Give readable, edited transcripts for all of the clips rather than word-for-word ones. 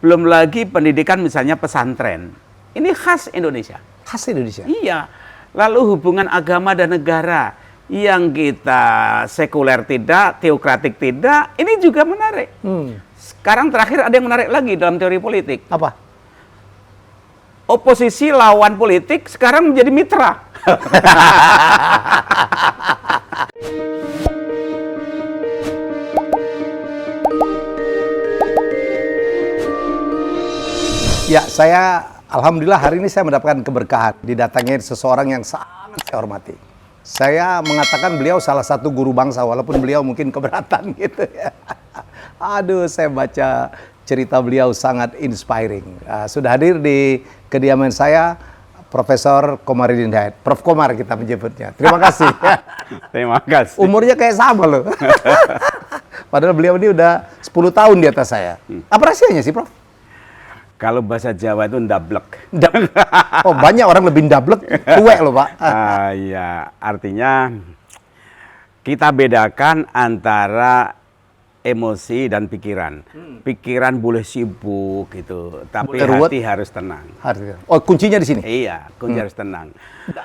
Belum lagi pendidikan misalnya pesantren. Ini khas Indonesia. Khas Indonesia? Iya. Lalu hubungan agama dan negara yang kita sekuler tidak, teokratik tidak, ini juga menarik. Sekarang terakhir ada yang menarik lagi dalam teori politik. Apa? Oposisi lawan politik sekarang menjadi mitra. Ya, alhamdulillah hari ini saya mendapatkan keberkahan didatangi seseorang yang sangat saya hormati. Saya mengatakan beliau salah satu guru bangsa, walaupun beliau mungkin keberatan gitu ya. Aduh, saya baca cerita beliau sangat inspiring. Sudah hadir di kediaman saya, Profesor Komarudin Hidayat. Prof. Komar kita menyebutnya. Terima kasih. Terima kasih. Umurnya kayak sama loh. Padahal beliau ini udah 10 tahun di atas saya. Apa rahasianya sih, Prof? Kalau bahasa Jawa itu ndablek. Oh, banyak orang lebih ndablek, tuwek loh, Pak. Ya, artinya kita bedakan antara emosi dan pikiran. Pikiran boleh sibuk gitu, tapi hati harus tenang. Oh, kuncinya di sini? Iya, kunci harus tenang.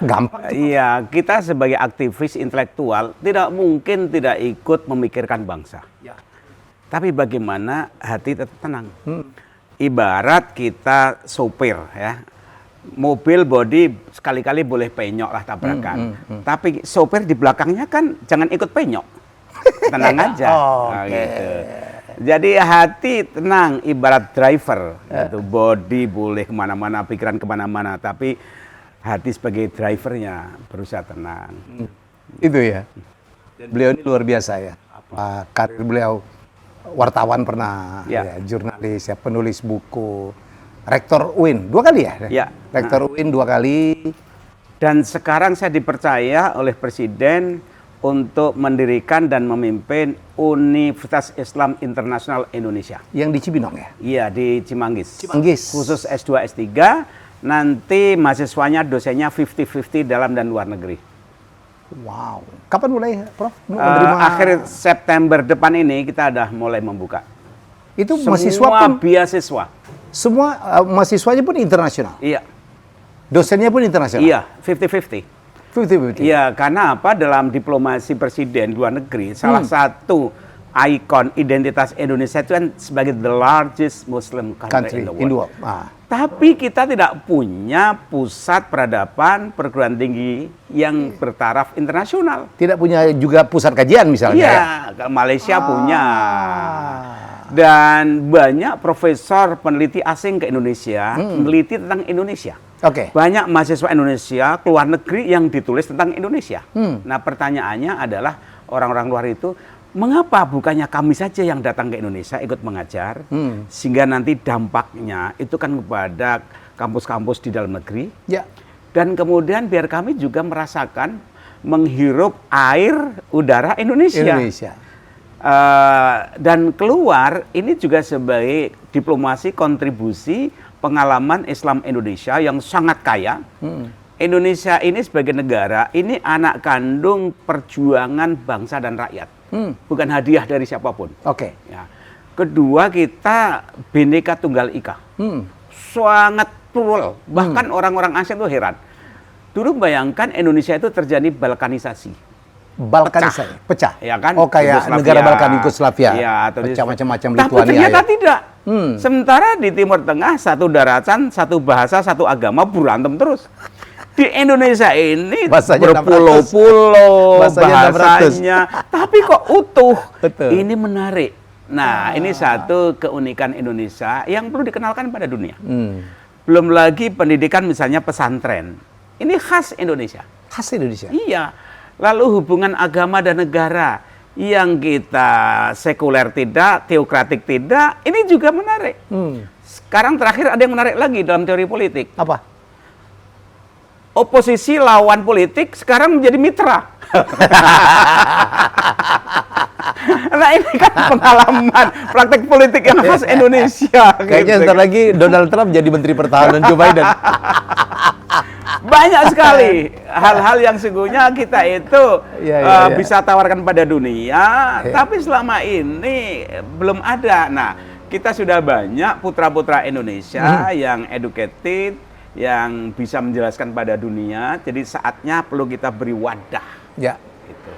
Gampang. Iya, kita sebagai aktivis intelektual tidak mungkin tidak ikut memikirkan bangsa. Ya. Tapi bagaimana hati tetap tenang? Ibarat kita sopir ya, mobil bodi sekali-kali boleh penyok lah tabrakan, tapi sopir di belakangnya kan jangan ikut penyok, tenang aja. Gitu. Jadi hati tenang, ibarat driver, gitu. Bodi boleh kemana-mana, pikiran kemana-mana, tapi hati sebagai drivernya berusaha tenang. Itu ya. Beliau ini luar biasa ya. Karir beliau wartawan pernah, ya, jurnalis, ya, penulis buku, rektor UIN 2 kali ya? Ya. Rektor UIN 2 kali. Dan sekarang saya dipercaya oleh Presiden untuk mendirikan dan memimpin Universitas Islam Internasional Indonesia. Yang di Cibinong ya? Iya, di Cimanggis. Cimanggis. Khusus S2, S3, nanti mahasiswanya dosennya 50-50 dalam dan luar negeri. Wow. Kapan mulai, Prof? Akhir September depan ini kita udah mulai membuka. Itu semua mahasiswa pun beasiswa. Semua mahasiswanya pun internasional. Iya. Dosennya pun internasional. Iya, 50-50. 50-50. Iya, karena apa? Dalam diplomasi presiden luar negeri, salah satu ikon identitas Indonesia itu kan sebagai the largest Muslim country in the world. Tapi kita tidak punya pusat peradaban perguruan tinggi yang bertaraf internasional. Tidak punya juga pusat kajian misalnya. Iya, ya? Malaysia punya. Dan banyak profesor peneliti asing ke Indonesia meneliti tentang Indonesia. Banyak mahasiswa Indonesia keluar negeri yang ditulis tentang Indonesia. Nah, pertanyaannya adalah orang-orang luar itu, mengapa bukannya kami saja yang datang ke Indonesia ikut mengajar, sehingga nanti dampaknya itu kan kepada kampus-kampus di dalam negeri, dan kemudian biar kami juga merasakan menghirup air udara Indonesia. Dan keluar ini juga sebagai diplomasi kontribusi pengalaman Islam Indonesia yang sangat kaya. Indonesia ini sebagai negara, ini anak kandung perjuangan bangsa dan rakyat. Bukan hadiah dari siapapun. Ya. Kedua, kita Bhinneka Tunggal Ika. Sangat plural. Bahkan orang-orang asing itu heran. Dulu bayangkan Indonesia itu terjadi balkanisasi. Pecah. Ya kan? Oh, kayak Yugoslavia. Negara Balkan, Yugoslavia. Ya, pecah macam-macam Lituania. Tapi ternyata tidak. Sementara di Timur Tengah satu daratan, satu bahasa, satu agama berantem terus. Di Indonesia ini berpulau-pulau bahasanya, tapi kok utuh. Betul. Ini menarik. Nah, ini satu keunikan Indonesia yang perlu dikenalkan pada dunia. Belum lagi pendidikan misalnya pesantren. Ini khas Indonesia. Khas Indonesia? Iya. Lalu hubungan agama dan negara yang kita sekuler tidak, teokratik tidak, ini juga menarik. Sekarang terakhir ada yang menarik lagi dalam teori politik. Apa? Oposisi lawan politik sekarang menjadi mitra. Nah, ini kan pengalaman praktek politik yang khas Indonesia. Kayaknya ntar lagi Donald Trump jadi Menteri Pertahanan Joe Biden. Banyak sekali hal-hal yang sesungguhnya kita itu bisa tawarkan pada dunia, tapi selama ini belum ada. Nah, kita sudah banyak putra-putra Indonesia yang educated, yang bisa menjelaskan pada dunia. Jadi saatnya perlu kita beri wadah. Ya. Gitu.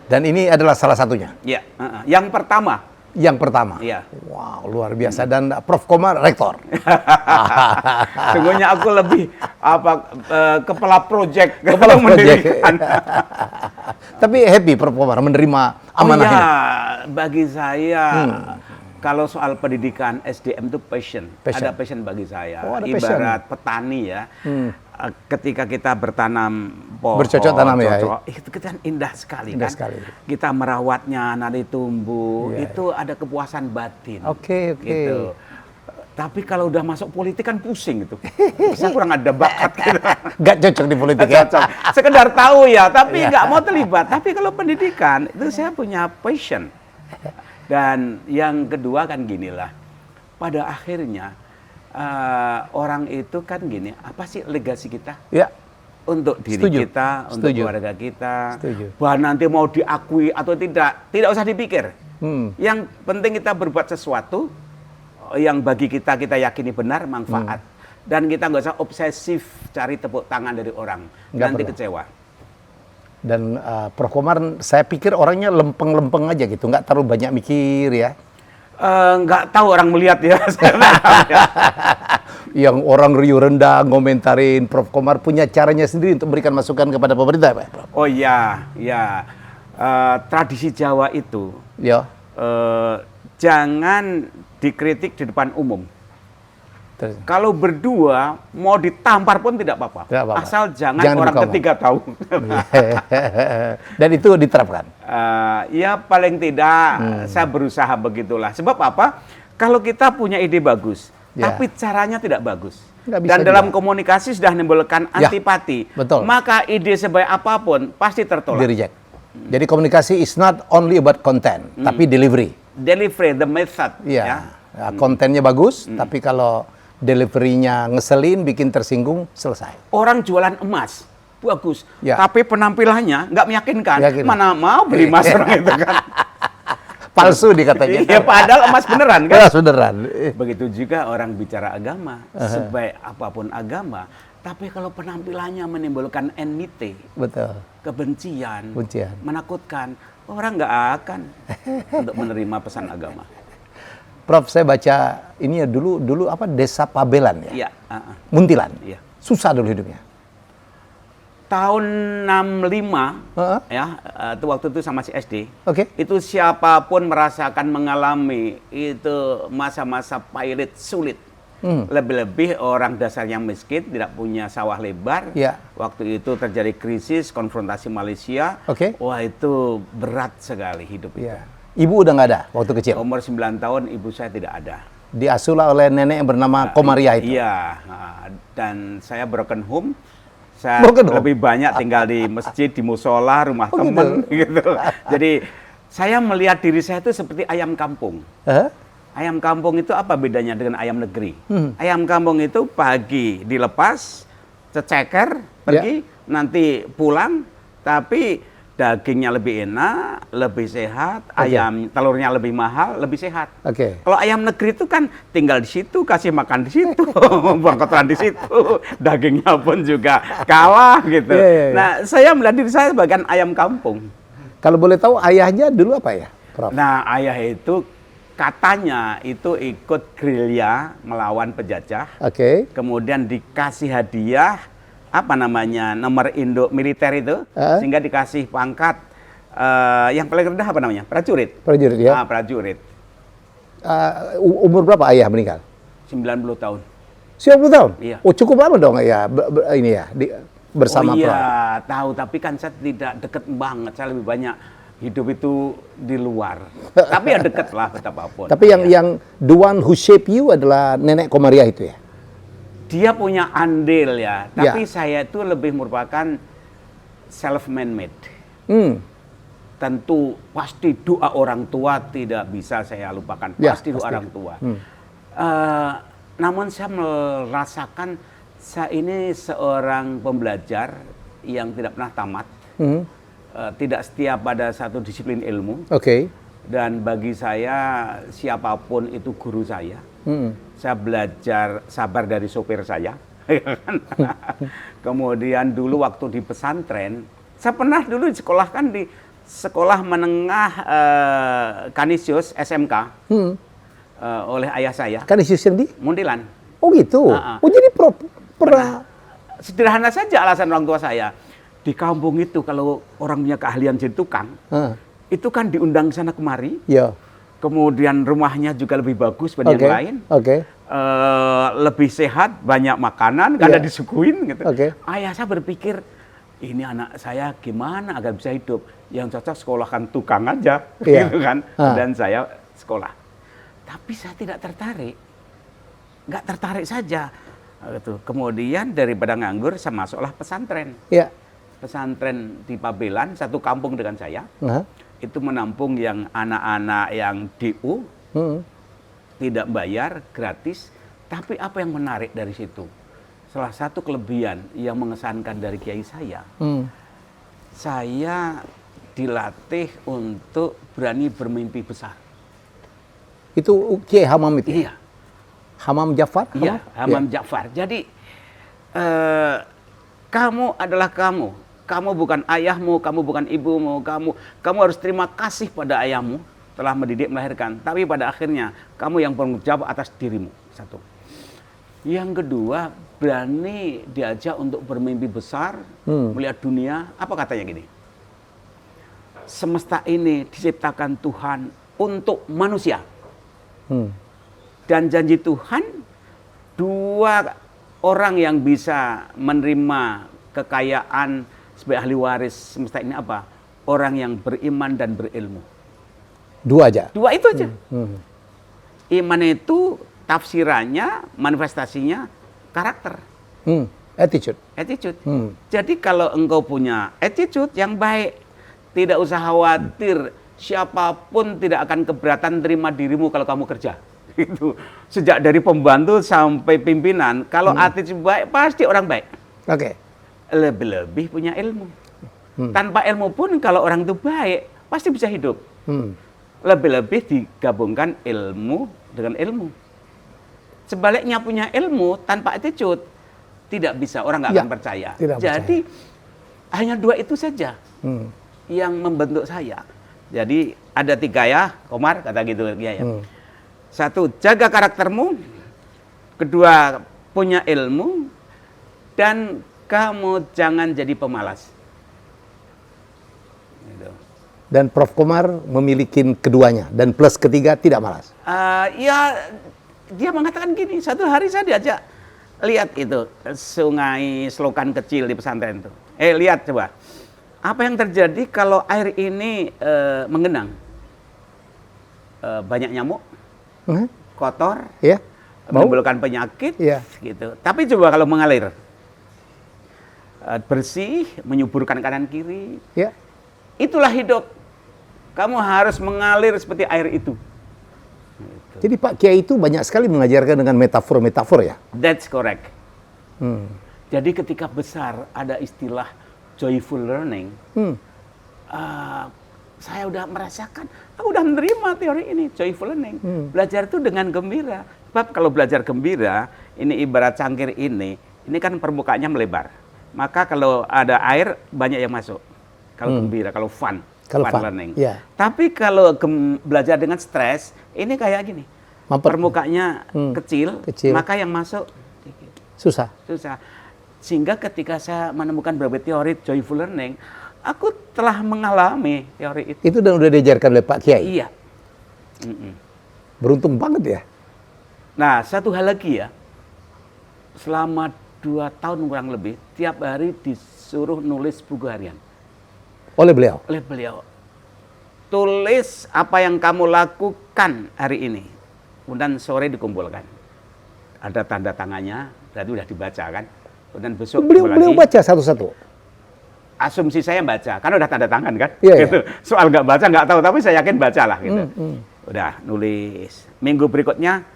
Dan ini adalah salah satunya. Ya. Yang pertama. Yang pertama. Iya. Wow, luar biasa. Dan Prof. Komar rektor. Sungguhnya aku lebih kepala project. Kepala project. Tapi happy Prof. Komar menerima amanah ini. Bagi saya. Kalau soal pendidikan SDM itu passion. Ada passion bagi saya. Oh, ada ibarat passion. petani ya. Ketika kita bertanam pohon, bercocok tanam ya. Itu kan indah sekali indah kan. Sekali. Kita merawatnya, nanti tumbuh, itu ada kepuasan batin. Oke. Gitu. Tapi kalau udah masuk politik kan pusing gitu. Saya kurang ada bakat gitu. Gak cocok di politik ya. Sekedar tahu ya, tapi nggak mau terlibat. Tapi kalau pendidikan itu saya punya passion. Dan yang kedua kan ginilah, pada akhirnya orang itu kan gini, apa sih legasi kita? Ya. Untuk diri kita, untuk keluarga kita. Bahwa nanti mau diakui atau tidak usah dipikir. Yang penting kita berbuat sesuatu yang bagi kita yakini benar, manfaat. Dan kita nggak usah obsesif cari tepuk tangan dari orang. Nanti kecewa. Dan Prof. Komar, saya pikir orangnya lempeng-lempeng aja gitu, nggak terlalu banyak mikir ya. Nggak tahu orang melihat ya. Yang orang riuh rendah ngomentarin, Prof. Komar punya caranya sendiri untuk memberikan masukan kepada pemerintah, Pak. Prof. Oh iya. Tradisi Jawa itu, jangan dikritik di depan umum. Kalau berdua mau ditampar pun tidak apa-apa. Asal jangan orang ketiga tahu. Dan itu diterapkan. Ya paling tidak saya berusaha begitulah. Sebab apa? Kalau kita punya ide bagus, tapi caranya tidak bagus. Dan dalam komunikasi sudah menimbulkan antipati. Betul. Maka ide sebaik apapun pasti tertolak. Di-reject. Jadi komunikasi is not only about content, tapi delivery. Delivery, the method. Kontennya bagus, tapi kalau delivery-nya ngeselin, bikin tersinggung, selesai. Orang jualan emas, bagus. Tapi penampilannya nggak meyakinkan. Mana mau beli emas orang itu kan. Palsu dikatanya. Iya, padahal emas beneran kan. Emas beneran. Begitu juga orang bicara agama, sebaik apapun agama. Tapi kalau penampilannya menimbulkan enmity, kebencian, menakutkan, orang nggak akan untuk menerima pesan agama. Prof, saya baca ini ya dulu apa Desa Pabelan ya? Iya. Muntilan. Iya. Susah dulu hidupnya. Tahun 65 itu waktu itu sama si SD. Oke. Itu siapapun merasakan mengalami itu masa-masa pailit sulit. Lebih-lebih orang dasarnya miskin, tidak punya sawah lebar. Waktu itu terjadi krisis, konfrontasi Malaysia. Wah, itu berat sekali hidup itu. Ibu udah nggak ada waktu kecil? Umur 9 tahun ibu saya tidak ada. Diasuh oleh nenek yang bernama Komariah itu? Iya, dan saya broken home. Saya lebih banyak tinggal di masjid, di musola, rumah teman gitu. Jadi saya melihat diri saya itu seperti ayam kampung. Ayam kampung itu apa bedanya dengan ayam negeri? Ayam kampung itu pagi dilepas, ceceker, pergi, nanti pulang, tapi dagingnya lebih enak, lebih sehat, ayam telurnya lebih mahal, lebih sehat. Kalau ayam negeri itu kan tinggal di situ, kasih makan di situ, buang kotoran di situ, dagingnya pun juga kalah gitu. Nah, saya melihat diri saya sebagai ayam kampung. Kalau boleh tahu ayahnya dulu apa ya, Prof? Nah, ayah itu katanya itu ikut gerilya melawan penjajah. Kemudian dikasih hadiah apa namanya nomor induk militer itu sehingga dikasih pangkat yang paling rendah apa namanya prajurit. Prajurit ya. Prajurit. Umur berapa ayah meninggal? 90 tahun. 90 tahun? Iya. Oh, cukup lama dong ya ini ya bersama Prof. Tahu, tapi kan saya tidak deket banget. Saya lebih banyak hidup itu di luar. Tapi ya deket lah betapapun. Tapi yang the one who shape you adalah nenek Komariah itu ya? Dia punya andil ya, tapi saya itu lebih merupakan self-man-made. Tentu pasti doa orang tua tidak bisa saya lupakan, pasti doa orang tua. Namun saya merasakan saya ini seorang pembelajar yang tidak pernah tamat, tidak setia pada satu disiplin ilmu. Dan bagi saya, siapapun itu guru saya. Saya belajar sabar dari sopir saya. Kemudian dulu waktu di pesantren, saya pernah dulu disekolahkan di sekolah menengah Kanisius SMK oleh ayah saya. Kanisius yang di? Muntilan. Oh gitu. Oh jadi pernah. Sederhana saja alasan orang tua saya. Di kampung itu kalau orang punya keahlian jadi tukang, itu kan diundang sana kemari. Ya. Kemudian rumahnya juga lebih bagus dibanding yang lain. Lebih sehat, banyak makanan, karena disuguhin gitu. Ayah saya berpikir, ini anak saya gimana agar bisa hidup? Yang cocok sekolahkan tukang aja, gitu kan. Dan saya sekolah. Tapi saya tidak tertarik. Nggak tertarik saja. Gitu. Kemudian daripada nganggur, saya masuklah pesantren. Pesantren di Pabelan, satu kampung dengan saya. Itu menampung yang anak-anak yang DU, tidak bayar, gratis. Tapi apa yang menarik dari situ? Salah satu kelebihan yang mengesankan dari kiai saya dilatih untuk berani bermimpi besar. Itu Kiai Hamam itu? Iya. Hamam Ja'far? Iya, Hamam Ja'far. Jadi, kamu adalah kamu. Kamu bukan ayahmu, kamu bukan ibumu, kamu harus terima kasih pada ayahmu telah mendidik, melahirkan. Tapi pada akhirnya, kamu yang bertanggung jawab atas dirimu. Satu. Yang kedua, berani diajak untuk bermimpi besar, melihat dunia. Apa katanya gini? Semesta ini diciptakan Tuhan untuk manusia. Dan janji Tuhan, dua orang yang bisa menerima kekayaan sebagai ahli waris semesta ini apa? Orang yang beriman dan berilmu. Dua aja? Dua itu aja. Iman itu tafsirannya, manifestasinya karakter. Attitude. Attitude. Jadi kalau engkau punya attitude yang baik, tidak usah khawatir, siapapun tidak akan keberatan terima dirimu kalau kamu kerja. Itu sejak dari pembantu sampai pimpinan, kalau attitude baik pasti orang baik. Lebih-lebih punya ilmu. Tanpa ilmu pun kalau orang itu baik pasti bisa hidup. Lebih-lebih digabungkan ilmu dengan ilmu. Sebaliknya punya ilmu tanpa attitude tidak bisa, orang nggak akan percaya. Jadi hanya dua itu saja yang membentuk saya. Jadi ada tiga ya, Komar kata gitu ya. Satu, jaga karaktermu. Kedua, punya ilmu. Dan kamu jangan jadi pemalas. Gitu. Dan Prof. Komar memiliki keduanya. Dan plus ketiga, tidak malas. Ya, dia mengatakan gini, satu hari saya diajak lihat itu sungai selokan kecil di pesantren itu. Lihat coba. Apa yang terjadi kalau air ini menggenang? Banyak nyamuk, kotor, menimbulkan penyakit, gitu. Tapi coba kalau mengalir, bersih, menyuburkan kanan kiri, itulah hidup. Kamu harus mengalir seperti air itu. Gitu. Jadi Pak Kiai itu banyak sekali mengajarkan dengan metafor-metafor ya? That's correct. Jadi ketika besar ada istilah joyful learning, saya udah merasakan, aku udah menerima teori ini, joyful learning. Belajar itu dengan gembira. Sebab kalau belajar gembira, ini ibarat cangkir ini kan permukaannya melebar. Maka kalau ada air, banyak yang masuk. Kalau gembira, kalau fun learning. Tapi kalau belajar dengan stres, ini kayak gini. Permukaannya kecil, maka yang masuk susah. Sehingga ketika saya menemukan berbagai teori joyful learning, aku telah mengalami teori itu. Itu dan udah diajarkan oleh Pak Kiai? Iya. Beruntung banget ya. Nah, satu hal lagi ya. Selama 2 tahun kurang lebih, tiap hari disuruh nulis buku harian. Oleh beliau? Oleh beliau. Tulis apa yang kamu lakukan hari ini. Kemudian sore dikumpulkan. Ada tanda tangannya, berarti udah dibaca kan. Kemudian besok beliau baca satu-satu? Asumsi saya baca, karena udah tanda tangan kan. Gitu. Soal nggak baca nggak tahu, tapi saya yakin baca lah gitu. Udah nulis. Minggu berikutnya,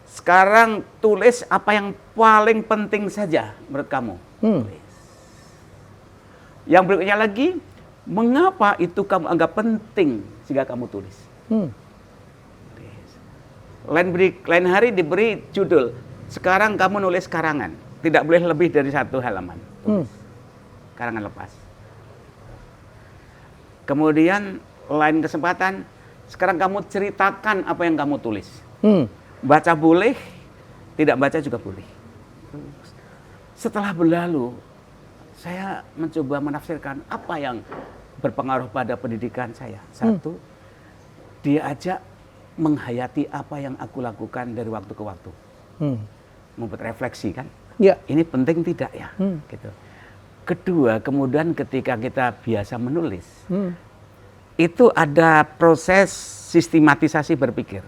sekarang tulis apa yang paling penting saja menurut kamu. Tulis. Yang berikutnya lagi, mengapa itu kamu anggap penting sehingga kamu tulis. Lain hari diberi judul, sekarang kamu nulis karangan, tidak boleh lebih dari 1 halaman. Karangan lepas. Kemudian lain kesempatan, sekarang kamu ceritakan apa yang kamu tulis. Baca boleh, tidak baca juga boleh. Setelah berlalu, saya mencoba menafsirkan apa yang berpengaruh pada pendidikan saya. Satu, dia ajak menghayati apa yang aku lakukan dari waktu ke waktu. Membuat refleksi kan. Ya. Ini penting tidak ya? Gitu. Kedua, kemudian ketika kita biasa menulis, itu ada proses sistematisasi berpikir,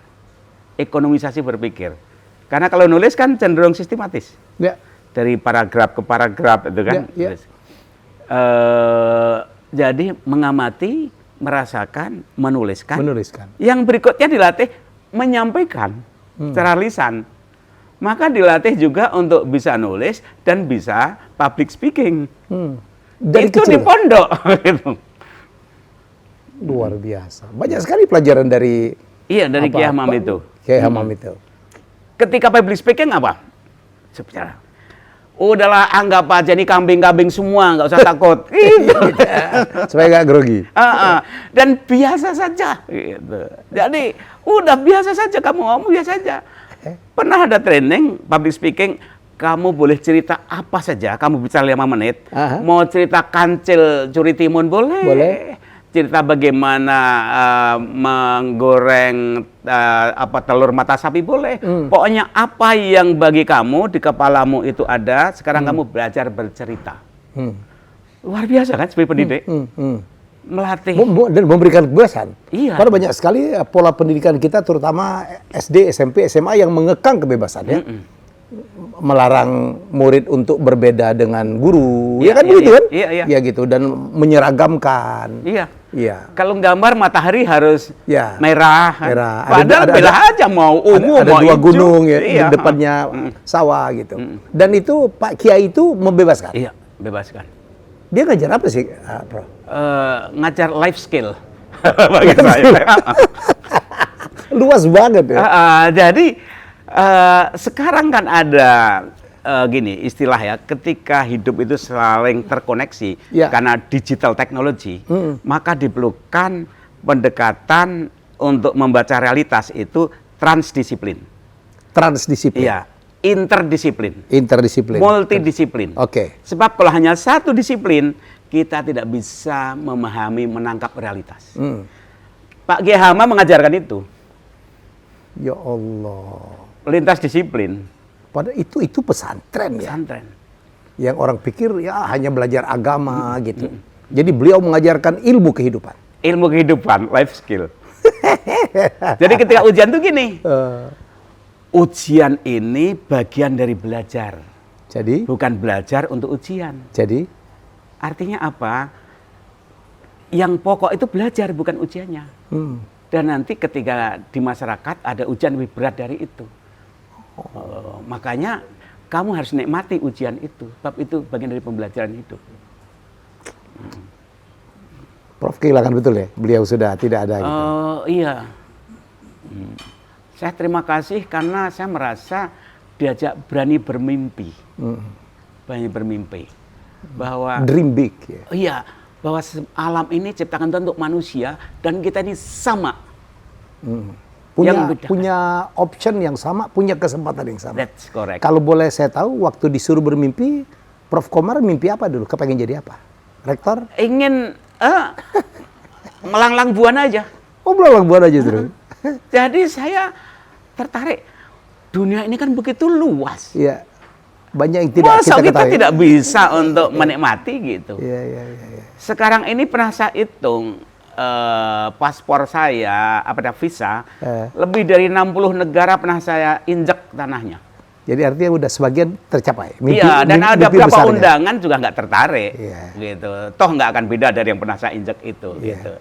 ekonomisasi berpikir. Karena kalau nulis kan cenderung sistematis. Ya. Dari paragraf ke paragraf itu kan. Ya, ya. Jadi mengamati, merasakan, menuliskan. Yang berikutnya dilatih menyampaikan secara lisan. Maka dilatih juga untuk bisa nulis dan bisa public speaking. Dari itu kecil. Di pondok. Luar biasa. Banyak sekali pelajaran dari dari Kiai Hamam itu. Kiai Hamam itu. Ketika public speaking apa? Sebenarnya. Udahlah, anggap aja nih kambing-kambing semua, nggak usah takut. Gitu. Supaya nggak grogi. Dan biasa saja. Gitu. Jadi, udah biasa saja, kamu ngomong biasa saja. Pernah ada training public speaking, kamu boleh cerita apa saja, kamu bicara 5 menit. Mau cerita kancil curi timun boleh. Cerita bagaimana menggoreng telur mata sapi boleh. Pokoknya apa yang bagi kamu di kepalamu itu ada, sekarang kamu belajar bercerita. Luar biasa kan sebagai pendidik. Melatih. Dan memberikan kebebasan. Iya. Karena banyak sekali pola pendidikan kita, terutama SD, SMP, SMA yang mengekang kebebasan ya. Melarang murid untuk berbeda dengan guru, ya kan begitu kan? Iya gitu, dan menyeragamkan. Iya. Kalau gambar matahari harus merah. Padahal beda aja mau ungu, ada mau 2 hijau. gunung ya, di depannya sawah gitu. Dan itu Pak Kiai itu membebaskan. Iya, bebaskan. Dia ngajar apa sih, Prof? Ngajar life skill bagi saya. Luas banget ya. Jadi sekarang kan ada gini istilah ya, ketika hidup itu saling terkoneksi karena digital technology, maka diperlukan pendekatan untuk membaca realitas itu transdisiplin. Iya, interdisiplin, multidisiplin. Sebab kalau hanya satu disiplin, kita tidak bisa memahami, menangkap realitas. Pak Kiai Hamam mengajarkan itu. Ya Allah. Lintas disiplin. Padahal itu pesantren ya. Pesantren. Yang orang pikir ya hanya belajar agama gitu. Jadi beliau mengajarkan ilmu kehidupan. Ilmu kehidupan, life skill. Jadi ketika ujian tuh gini. Ujian ini bagian dari belajar. Jadi? Bukan belajar untuk ujian. Jadi? Artinya apa? Yang pokok itu belajar, bukan ujiannya. Dan nanti ketika di masyarakat ada ujian lebih berat dari itu. Makanya kamu harus nikmati ujian itu. Sebab itu bagian dari pembelajaran hidup. Prof kehilangan betul ya? Beliau sudah tidak ada gitu. Iya. Saya terima kasih karena saya merasa diajak berani bermimpi. Berani bermimpi. Bahwa dream big ya. Iya, bahwa alam ini ciptakan Tuhan untuk manusia dan kita ini sama. Punya option yang sama, punya kesempatan yang sama. That's correct. Kalau boleh saya tahu, waktu disuruh bermimpi, Prof Komar mimpi apa dulu? Kepengen jadi apa? Rektor? Ingin melanglang buana aja. Oh, melanglang buana aja terus. Jadi saya tertarik. Dunia ini kan begitu luas. Iya. Banyak yang tidak Masa kita tidak bisa untuk menikmati gitu. Iya. Sekarang ini pernah saya hitung paspor saya, visa, lebih dari 60 negara pernah saya injek tanahnya. Jadi artinya udah sebagian tercapai. Iya, dan ada beberapa undangan juga nggak tertarik, gitu. Toh nggak akan beda dari yang pernah saya injek itu, gitu.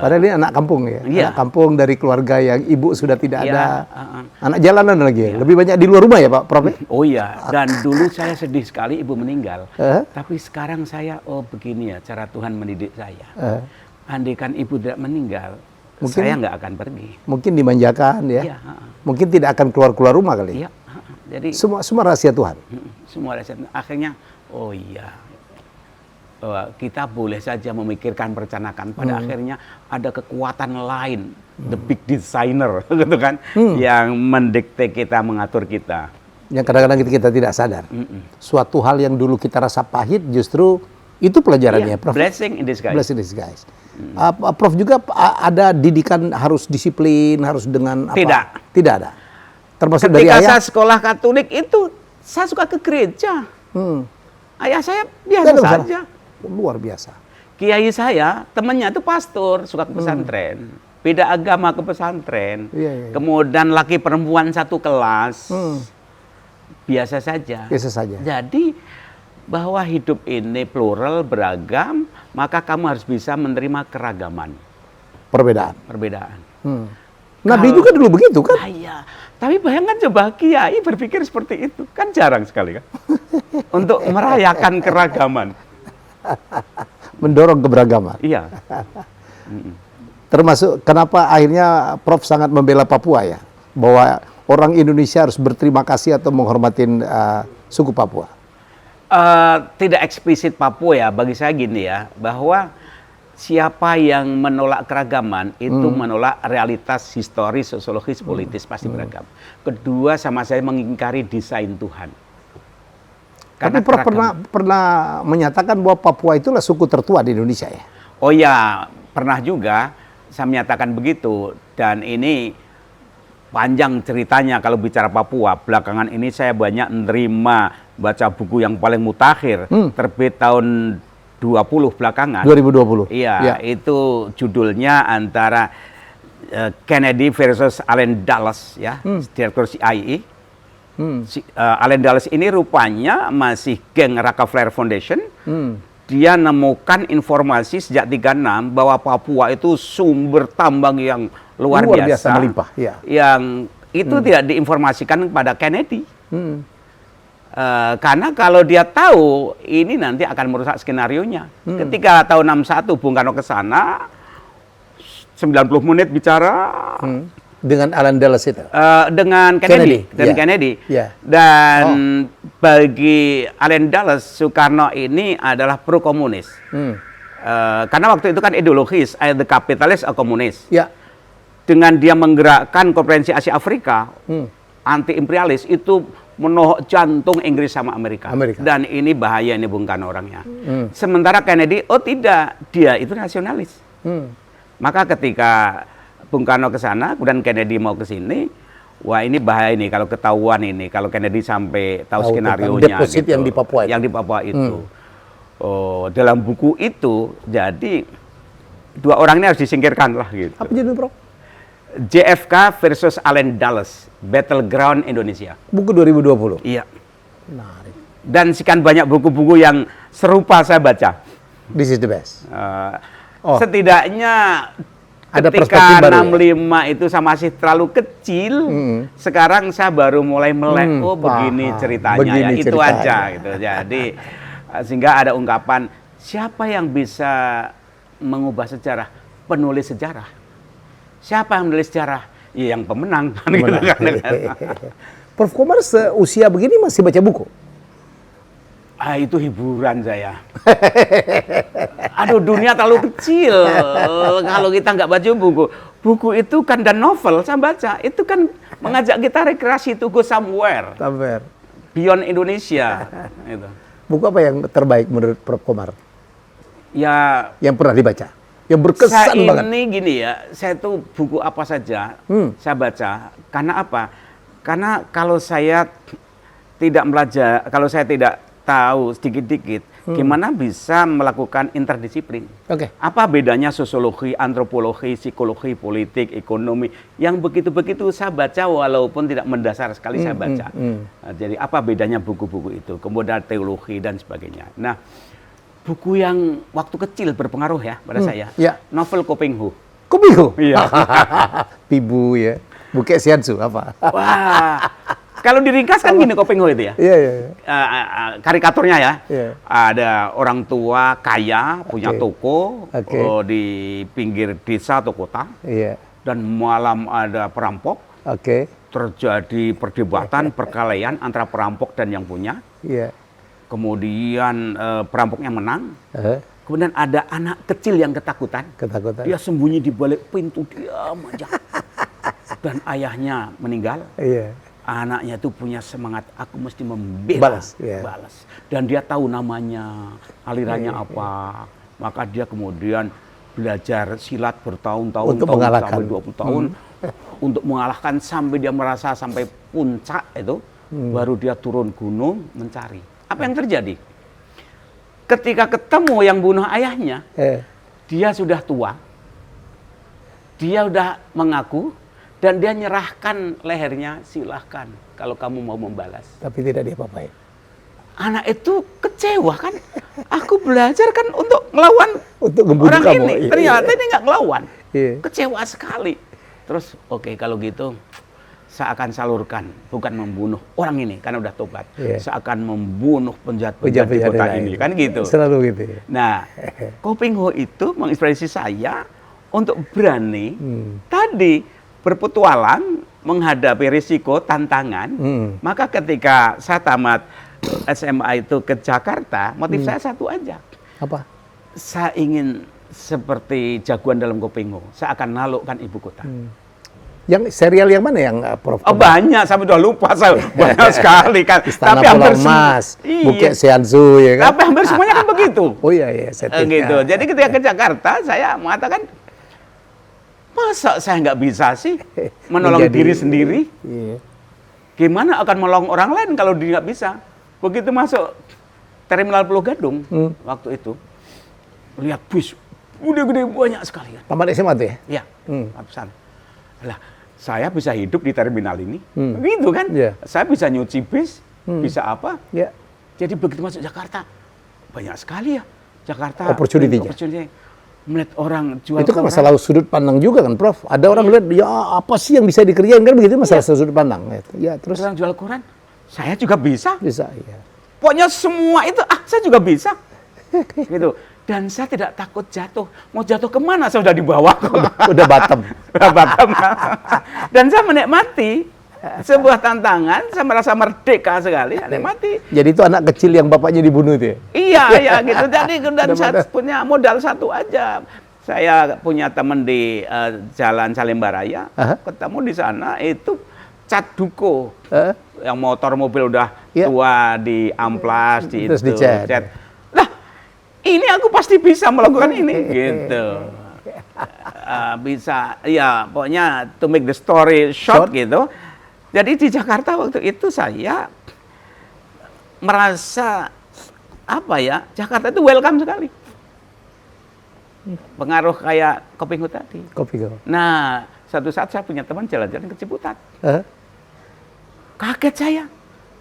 Padahal ini anak kampung ya, anak kampung dari keluarga yang ibu sudah tidak ada, anak jalanan lagi ya. Lebih banyak di luar rumah ya Pak Prof? Oh iya, dan dulu saya sedih sekali ibu meninggal. Tapi sekarang saya, begini ya cara Tuhan mendidik saya. Andaikan ibu tidak meninggal, Mungkin saya nggak akan pergi. Mungkin dimanjakan ya. Iya. Mungkin tidak akan keluar rumah kali. Iya. Jadi semua rahasia Tuhan. Semua rahasia. Akhirnya, oh iya, kita boleh saja memikirkan, merencanakan. Pada akhirnya ada kekuatan lain, the big designer, gitu kan, yang mendikte kita, mengatur kita. Yang kadang-kadang kita tidak sadar. Suatu hal yang dulu kita rasa pahit, justru itu pelajarannya, Prof. Blessing in disguise. Blessing in disguise. Prof juga ada didikan harus disiplin, harus dengan apa? Tidak ada. Termasuk Ketika dari ayah. saya sekolah Katolik itu, saya suka ke gereja. Ayah saya biasa saja. Luar biasa. Kiai saya, temannya itu pastor, suka ke pesantren. Beda agama ke pesantren. Iya. Kemudian laki perempuan satu kelas. Biasa saja. Biasa saja. Jadi bahwa hidup ini plural, beragam, maka kamu harus bisa menerima keragaman. Perbedaan. Nabi juga dulu begitu kan? Iya. Tapi bayangkan coba kiai berpikir seperti itu. Kan jarang sekali kan. Untuk merayakan keragaman. Mendorong keberagaman. Iya. Termasuk kenapa akhirnya Prof sangat membela Papua ya? Bahwa orang Indonesia harus berterima kasih atau menghormatin suku Papua. Tidak eksplisit Papua ya, bagi saya gini ya, bahwa siapa yang menolak keragaman itu menolak realitas historis, sosiologis, politis, pasti beragam. Kedua, sama saya mengingkari desain Tuhan. Tapi Prof pernah menyatakan bahwa Papua itulah suku tertua di Indonesia ya? Oh ya, pernah juga saya menyatakan begitu, dan ini panjang ceritanya kalau bicara Papua. Belakangan ini saya banyak menerima baca buku yang paling mutakhir, terbit tahun 20 belakangan. 2020. Iya, itu judulnya antara Kennedy versus Allen Dulles ya, direktur CIA. Allen Dulles ini rupanya masih geng Rockefeller Foundation. Dia nemukan informasi sejak 36 bahwa Papua itu sumber tambang yang luar biasa melimpah, ya. Yang itu tidak diinformasikan kepada Kennedy. Karena kalau dia tahu ini nanti akan merusak skenarionya. Ketika tahun 61 Bung Karno ke sana 90 menit bicara dengan Allen Dulles itu. Dengan Kennedy. Dan bagi Allen Dulles, Soekarno ini adalah pro komunis. Karena waktu itu kan ideologis, the capitalist atau komunis. Ya. Dengan dia menggerakkan Konferensi Asia Afrika, anti imperialis itu menohok jantung Inggris sama Amerika. Dan ini bahaya, ini Bung Karno orangnya. Sementara Kennedy, oh tidak, dia itu nasionalis. Maka ketika Bung Karno ke sana, kemudian Kennedy mau ke sini, wah ini bahaya ini kalau ketahuan ini, kalau Kennedy sampai tahu skenario-nya. Deposit gitu, yang di Papua itu. Yang di Papua itu. Oh, dalam buku itu, jadi dua orang ini harus disingkirkan lah gitu. Apa judulnya, Prof? JFK versus Allen Dulles, Battleground Indonesia. Buku 2020? Iya. Menarik. Dan sekian banyak buku-buku yang serupa saya baca. This is the best. Setidaknya ada ketika baru 65 ya? Itu saya masih terlalu kecil, sekarang saya baru mulai melek, oh begini ceritanya begini ya, itu aja gitu. Jadi sehingga ada ungkapan, siapa yang bisa mengubah sejarah? Penulis sejarah. Siapa yang menulis sejarah? Ya yang pemenang. Prof Komar seusia begini masih baca buku? Itu hiburan saya. Aduh, dunia terlalu kecil kalau kita nggak baca buku. Buku itu kan, dan novel saya baca, itu kan mengajak kita rekreasi, to go somewhere. Beyond Indonesia. Itu. Buku apa yang terbaik menurut Prof Komar? Ya, yang pernah dibaca? Yang berkesan banget. Ini gini ya, saya tuh buku apa saja saya baca. Karena apa? Karena kalau saya tidak belajar, kalau saya tidak tahu sedikit-dikit, gimana bisa melakukan interdisiplin? Apa bedanya sosiologi, antropologi, psikologi, politik, ekonomi? Yang begitu-begitu saya baca walaupun tidak mendasar sekali saya baca. Nah, jadi apa bedanya buku-buku itu? Kemudian teologi dan sebagainya. Nah, buku yang waktu kecil berpengaruh ya pada saya. Novel Koping Hu. Koping Hu? Iya. Pibu ya. Buke Siansu apa? Wah, Kalau diringkas kan gini Kopingho itu ya. Iya, iya. Karikaturnya ya. Iya. Ada orang tua kaya punya Oke. toko Oke. di pinggir desa atau kota. Iya. Dan malam ada perampok. Oke. Terjadi perdebatan, perkelahian antara perampok dan yang punya. Iya. Kemudian perampoknya menang. Kemudian Kemudian ada anak kecil yang ketakutan. ketakutan. Dia sembunyi di balik pintu, diam aja. Dan ayahnya meninggal. Iya. Anaknya itu punya semangat, aku mesti membela, Balas, iya. balas. Dan dia tahu namanya, alirannya apa. Maka dia kemudian belajar silat bertahun-tahun, Untuk mengalahkan. sampai 20 tahun. Untuk mengalahkan sampai dia merasa sampai puncak itu, baru dia turun gunung mencari. Apa yang terjadi? Ketika ketemu yang bunuh ayahnya, dia sudah tua. Dia sudah mengaku dan dia nyerahkan lehernya, silahkan kalau kamu mau membalas. Tapi tidak diapa-apain. Anak itu kecewa kan? Aku belajar kan untuk ngelawan Untuk membunuh orang kamu. ini. Iya, Ternyata ini nggak ngelawan. Iya. Kecewa sekali. Terus oke, kalau gitu saya akan salurkan, bukan membunuh orang ini karena udah tobat. Iya. Saya akan membunuh penjahat-penjahat di kota ini, kan gitu. Selalu gitu ya. Nah, Kopingho itu menginspirasi saya untuk berani tadi berpetualang menghadapi risiko, tantangan. Maka ketika saya tamat SMA itu ke Jakarta, motif saya satu aja. Apa? Saya ingin seperti jagoan dalam Kopingho. Saya akan naklukkan ibu kota. Yang serial yang mana yang Prof? Oh, banyak, saya udah lupa, saya banyak sekali kan. Istana Pulau Emas, Bukit Seanzu, ya kan? Tapi hampir semuanya kan begitu. Oh iya, iya. Gitu. Jadi ketika ke Jakarta, saya mengatakan, masa saya nggak bisa sih menolong diri sendiri? Iya. Gimana akan menolong orang lain kalau dia nggak bisa? Begitu masuk Terminal Pulau Gadung, waktu itu, lihat bus, gede-gede banyak sekali kan. Tamat SMA tuh ya? Iya, ratusan. Lah, saya bisa hidup di terminal ini, gitu kan? Iya. Saya bisa nyuci bis, bisa apa? Iya. Jadi begitu masuk Jakarta, banyak sekali ya Jakarta. Opportunity-nya. Melihat orang jual Itu kan koran. masalah sudut pandang juga kan, Prof? Ada orang lihat, ya apa sih yang bisa dikerjain kan begitu masalah sudut pandang. Ya, terus Orang jual koran, saya juga bisa. bisa, iya. Pokoknya semua itu, saya juga bisa. Gitu. Dan saya tidak takut jatuh. Mau jatuh kemana? Saya sudah di bawah. Udah bottom. Batam. Dan saya menikmati sebuah tantangan, saya merasa merdeka sekali, menikmati. Jadi itu anak kecil yang bapaknya dibunuh itu ya? Iya, gitu. Jadi dan saya punya modal satu aja. Saya punya teman di Jalan Salemba Raya, ketemu di sana itu cat duko. Yang motor mobil udah tua di amplas, di Terus itu. dicat. Lah, ini aku pasti bisa melakukan ini, gitu. Bisa, ya pokoknya to make the story short gitu. Jadi di Jakarta waktu itu saya merasa apa ya, Jakarta itu welcome sekali. Pengaruh kayak Kopingho tadi. Kopingho. Nah, satu saat saya punya teman jalan-jalan ke Ciputat. Kaget saya,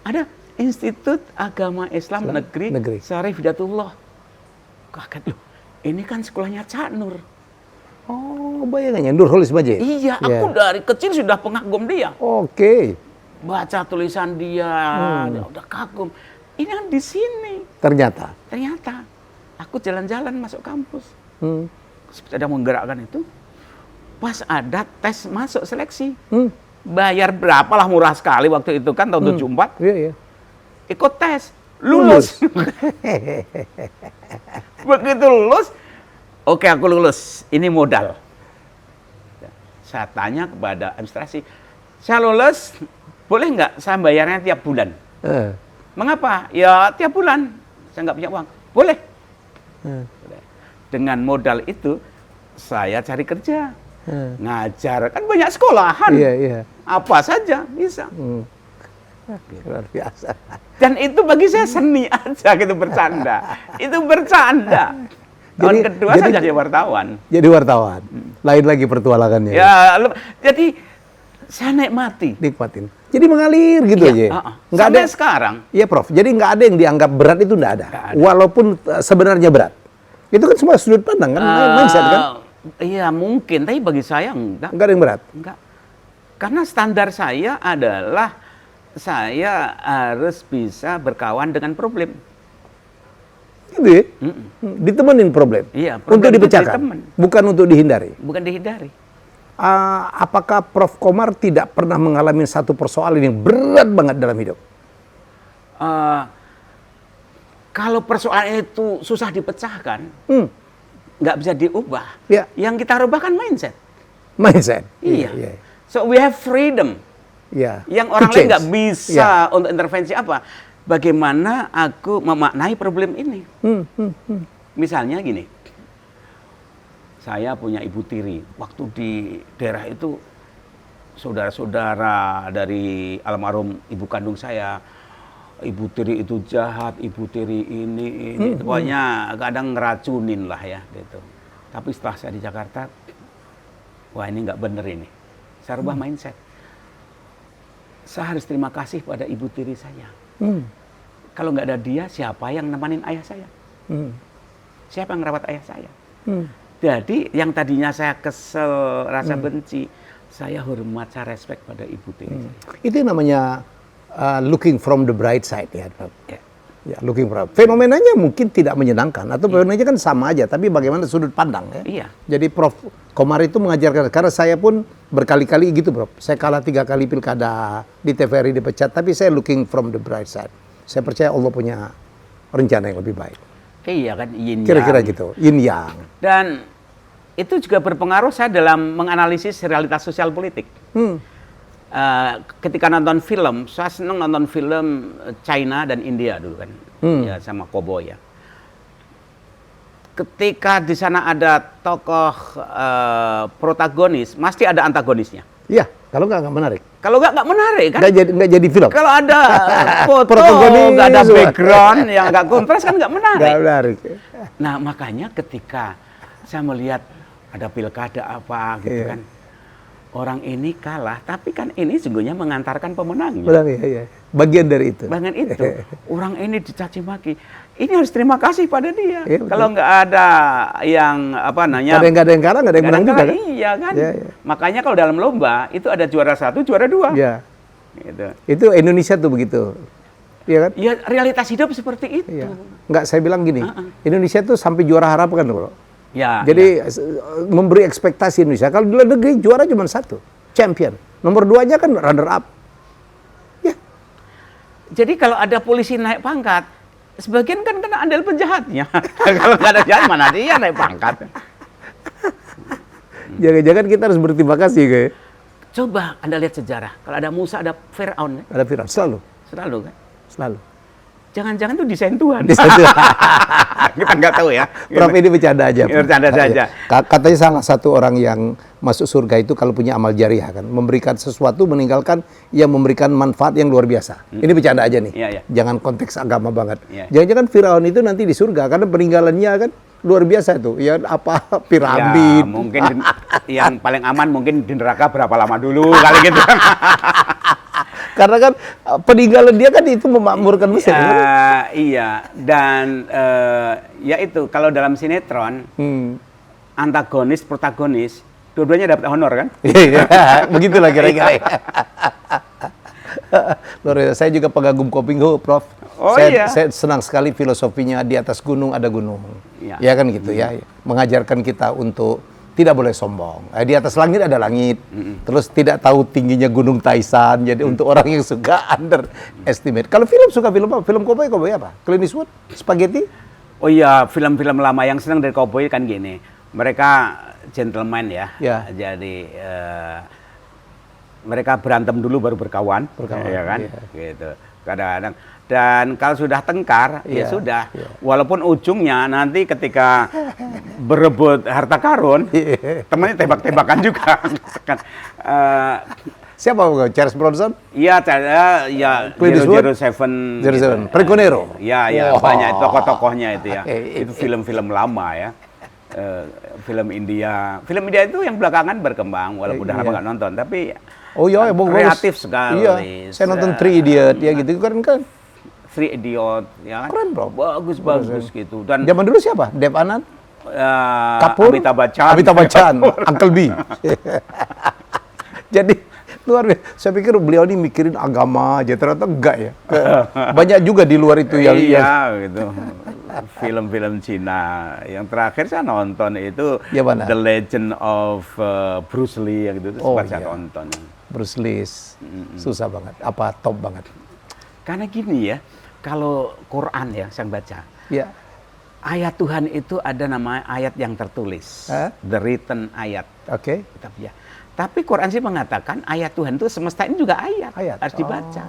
ada Institut Agama Islam Negeri Syarif Hidayatullah. Kaget loh, ini kan sekolahnya Cak Nur. Oh, bayangannya Nurholis Majid. Iya, aku dari kecil sudah pengagum dia. Oke. Baca tulisan dia, udah kagum. Ini kan di sini. Ternyata Aku jalan-jalan masuk kampus. Sedang menggerakkan itu. Pas ada tes masuk seleksi. Bayar berapalah, murah sekali waktu itu kan, tahun 74. Iya, iya. Ikut tes. Lulus. Begitu lulus, oke aku lulus, ini modal. Saya tanya kepada administrasi, saya lulus, boleh nggak saya bayarnya tiap bulan? Mengapa? Ya tiap bulan, saya nggak punya uang. Boleh. Dengan modal itu, saya cari kerja. Ngajar, kan banyak sekolahan. Iya, iya. Apa saja bisa. Luar biasa. Dan itu bagi saya seni aja gitu, bercanda. Itu bercanda. Tahun kedua saya jadi wartawan. Jadi wartawan. Lain lagi pertualangannya. Ya, jadi saya nikmatin. Nikmatin. Jadi mengalir gitu aja. Nggak ada sekarang. Iya, Prof. Jadi nggak ada yang dianggap berat itu nggak ada. Walaupun sebenarnya berat. Itu kan semua sudut pandang kan, mindset kan? Iya mungkin, tapi bagi saya enggak. Enggak ada yang berat? Enggak. Karena standar saya adalah saya harus bisa berkawan dengan problem. Gitu ya? Ditemenin problem. Iya, problem untuk dipecahkan, bukan untuk dihindari. Bukan dihindari. Apakah Prof. Komar tidak pernah mengalami satu persoalan yang berat banget dalam hidup? Kalau persoalan itu susah dipecahkan, nggak bisa diubah. Ya. Yang kita rubah kan mindset. Mindset. Iya. So we have freedom. Ya. Yang orang lain nggak bisa untuk intervensi apa? Bagaimana aku memaknai problem ini? Misalnya gini, saya punya ibu tiri. Waktu di daerah itu, saudara-saudara dari almarhum ibu kandung saya, ibu tiri itu jahat, ibu tiri ini, pokoknya kadang ngeracunin lah ya, gitu. Tapi setelah saya di Jakarta, wah ini nggak bener ini. Saya rubah mindset. Saya harus terima kasih pada ibu tiri saya. Kalau nggak ada dia, siapa yang nemenin ayah saya? Siapa yang merawat ayah saya? Jadi yang tadinya saya kesel, rasa benci, saya hormat, saya respect pada ibu tiri saya. Itu namanya looking from the bright side ya, Prof. Ya, looking from. Fenomenanya mungkin tidak menyenangkan atau fenomenanya kan sama aja, tapi bagaimana sudut pandang ya. Iya. Jadi Prof. Komar itu mengajarkan, karena saya pun berkali-kali gitu, Prof. Saya kalah 3 kali pilkada, di TVRI dipecat, tapi saya looking from the bright side. Saya percaya Allah punya rencana yang lebih baik. Iya kan, yin yang. Kira-kira gitu, yin yang. Dan itu juga berpengaruh saya dalam menganalisis realitas sosial politik. Ketika nonton film, saya senang nonton film China dan India dulu kan, ya sama koboi ya. Ketika di sana ada tokoh protagonis, pasti ada antagonisnya. Iya, kalau nggak menarik. Kalau nggak menarik kan? Nggak jadi film. Kalau ada foto, nggak ada background, yang nggak kontras kan nggak menarik. Nggak menarik. Nah makanya ketika saya melihat ada pilkada apa gitu kan, orang ini kalah, tapi kan ini sesungguhnya mengantarkan pemenangnya. Benar, iya. Bagian dari itu. Bagian itu. Orang ini dicaci maki. Ini harus terima kasih pada dia. Iya, kalau nggak ada yang apa namanya, nggak ada yang kalah, nggak ada yang menang juga kan? Iya kan. Iya. Makanya kalau dalam lomba itu ada juara 1, juara 2. Iya. Gitu. Itu Indonesia tuh begitu. Iya kan? Ya realitas hidup seperti itu. Iya. Nggak, saya bilang gini, Indonesia tuh sampai juara harap kan, bro. Ya, jadi memberi ekspektasi Indonesia. Kalau di luar negeri juara cuma 1, champion. Nomor 2-nya kan runner up. Ya. Jadi kalau ada polisi naik pangkat, sebagian kan kena andil penjahatnya. Kalau nggak ada jahat, mana dia naik pangkat. Jangan-jangan kita harus berterima kasih, kayak. Coba Anda lihat sejarah. Kalau ada Musa, ada Fir'aun. Ada Fir'aun, selalu. Selalu kan? Selalu. Jangan-jangan itu desain Tuhan. Kita nggak tahu ya. Prof, ini bercanda aja. Bercanda saja. Katanya salah satu orang yang masuk surga itu kalau punya amal jariah kan, memberikan sesuatu, meninggalkan yang memberikan manfaat yang luar biasa. Ini bercanda aja nih. Iya. Jangan konteks agama banget. Iya. Jangan-jangan Firaun itu nanti di surga karena peninggalannya kan luar biasa itu. Ya apa piramid. Ya, mungkin yang paling aman mungkin di neraka berapa lama dulu kali gitu. Karena kan peninggalan dia kan itu memakmurkan Mesir. Iya, dan ya itu kalau dalam sinetron antagonis, protagonis, dua-duanya dapat honor kan? Iya, begitulah kira-kira. Saya juga pengagum Kopingho, Prof. Saya senang sekali filosofinya di atas gunung ada gunung. Ya kan gitu ya. Mengajarkan kita untuk tidak boleh sombong. Di atas langit ada langit. Terus tidak tahu tingginya Gunung Taisan. Jadi untuk orang yang suka underestimate. Kalau film suka film apa? Film koboi apa? Clint Eastwood? Spaghetti? Oh iya, film-film lama yang senang dari koboi kan gini. Mereka gentleman ya. Jadi mereka berantem dulu baru berkawan. Ya kan? Gitu. Kadang-kadang. Dan kalau sudah tengkar, ya sudah. Walaupun ujungnya nanti ketika berebut harta karun, temannya tembak-tembakan juga. Siapa? Charles Bronson? Iya, ya Zero Seven. Pregonero? Iya, banyak tokoh-tokohnya itu ya. Itu film-film lama ya. Film India. Film India itu yang belakangan berkembang, walaupun udah lama nggak nonton. Tapi kreatif sekali. Iya, saya nonton Three Idiot, ya gitu kan. Three Idiot, ya kan? Keren, Bro. Bagus gitu. Dan zaman dulu siapa? Dev Anand? Amitabh Bachchan. Uncle B. Jadi Luar biasa. Saya pikir beliau ini mikirin agama aja, ternyata enggak ya. Banyak juga di luar itu yang gitu. Film-film Cina. Yang terakhir saya nonton itu ya, The Legend of Bruce Lee yang gitu. Sempat saya tonton. Bruce Lee susah banget. Apa top banget? Karena gini ya, kalau Quran ya saya baca. Ya. Ayat Tuhan itu ada namanya ayat yang tertulis. The written ayat. Oke. Ya. Tapi Quran sih mengatakan ayat Tuhan itu semesta ini juga ayat. Harus dibaca.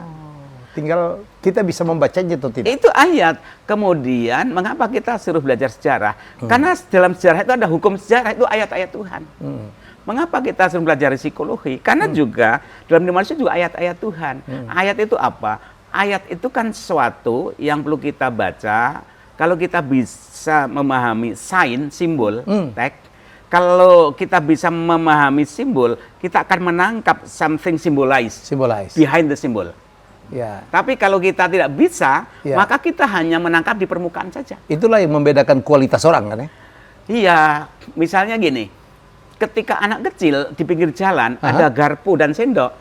Tinggal kita bisa membacanya atau tidak. Itu ayat. Kemudian mengapa kita suruh belajar sejarah? Karena dalam sejarah itu ada hukum sejarah, itu ayat-ayat Tuhan. Mengapa kita suruh belajar psikologi? Karena juga dalam manusia juga ayat-ayat Tuhan. Ayat itu apa? Ayat itu kan sesuatu yang perlu kita baca. Kalau kita bisa memahami sign, simbol, teks. Kalau kita bisa memahami simbol, kita akan menangkap something symbolize behind the symbol. Ya. Tapi kalau kita tidak bisa, maka kita hanya menangkap di permukaan saja. Itulah yang membedakan kualitas orang kan ya? Iya, misalnya gini, ketika anak kecil di pinggir jalan ada garpu dan sendok.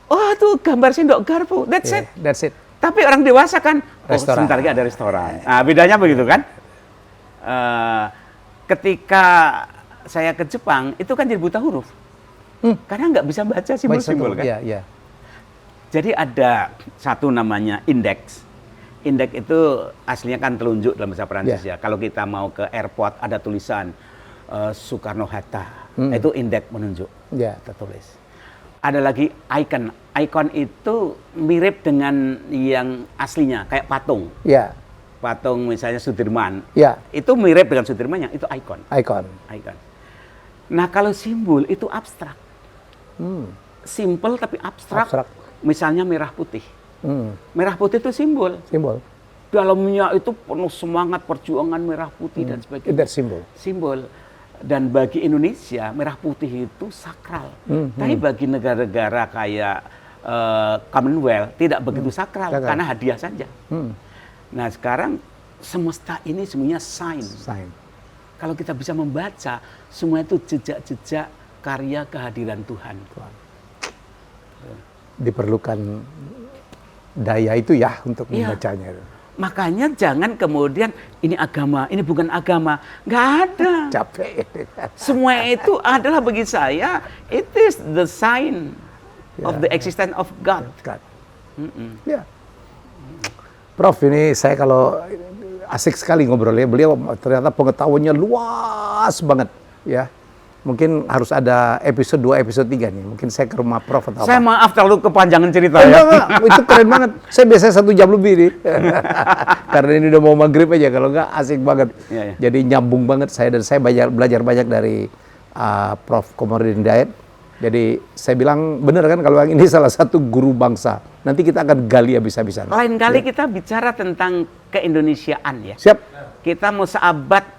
Oh tuh gambar sendok garpu, that's it. Tapi orang dewasa kan, sebentar lagi ada restoran. Nah, bedanya begitu kan? Ketika saya ke Jepang, itu kan jadi buta huruf. Karena nggak bisa baca simbol-simbol kan. Jadi ada satu namanya indeks. Indeks itu aslinya kan telunjuk dalam bahasa Prancis ya. Kalau kita mau ke airport ada tulisan Soekarno-Hatta. Itu indeks menunjuk. Tertulis. Ada lagi icon. Icon itu mirip dengan yang aslinya, kayak patung. Patung misalnya Sudirman. Itu mirip dengan Sudirman, yang itu icon. Nah, kalau simbol itu abstrak. Simple tapi abstrak. Misalnya merah putih. Merah putih itu simbol. Dalamnya itu penuh semangat perjuangan merah putih dan sebagainya. Simbol. Dan bagi Indonesia, merah putih itu sakral. Tapi bagi negara-negara kayak Commonwealth tidak begitu sakral, karena hadiah saja. Nah, sekarang semesta ini semuanya sign. Kalau kita bisa membaca, semua itu jejak-jejak karya kehadiran Tuhan. Diperlukan daya itu ya untuk membacanya. Makanya jangan kemudian ini agama, ini bukan agama. Nggak ada. Capek. Semua itu adalah bagi saya, it is the sign of the existence of God. Prof, ini saya kalau asik sekali ngobrolnya. Beliau ternyata pengetahuannya luas banget ya. Mungkin harus ada episode 2, episode 3 nih. Mungkin saya ke rumah Prof atau saya apa. maaf terlalu kepanjangan cerita ya. Itu keren banget. Saya biasanya 1 jam lebih nih. Karena ini udah mau maghrib aja. Kalau enggak asik banget. Jadi nyambung banget saya. Dan saya belajar banyak dari Prof. Komarudin Hidayat. Jadi saya bilang benar kan kalau yang ini salah satu guru bangsa. Nanti kita akan gali habis-habisan. Lain kali kita bicara tentang keindonesiaan ya. Siap. Kita mau sahabat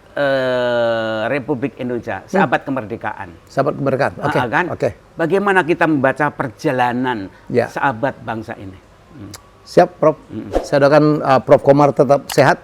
Republik Indonesia, sahabat kemerdekaan. Sahabat kemerdekaan. Oke. Bagaimana kita membaca perjalanan sahabat bangsa ini? Siap, Prof. Saya doakan Prof Komar tetap sehat.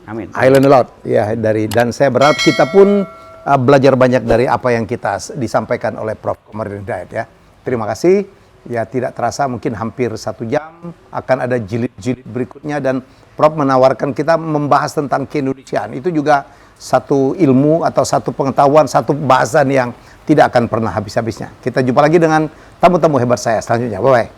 Amin. I learn a lot ya dan saya berharap kita pun belajar banyak dari apa yang kita disampaikan oleh Prof Komarudin Hidayat ya. Terima kasih. Ya tidak terasa mungkin hampir 1 jam akan ada jilid-jilid berikutnya dan Prof menawarkan kita membahas tentang keindonesiaan. Itu juga satu ilmu atau satu pengetahuan, satu bahasan yang tidak akan pernah habis-habisnya. Kita jumpa lagi dengan tamu-tamu hebat saya selanjutnya. Bye-bye.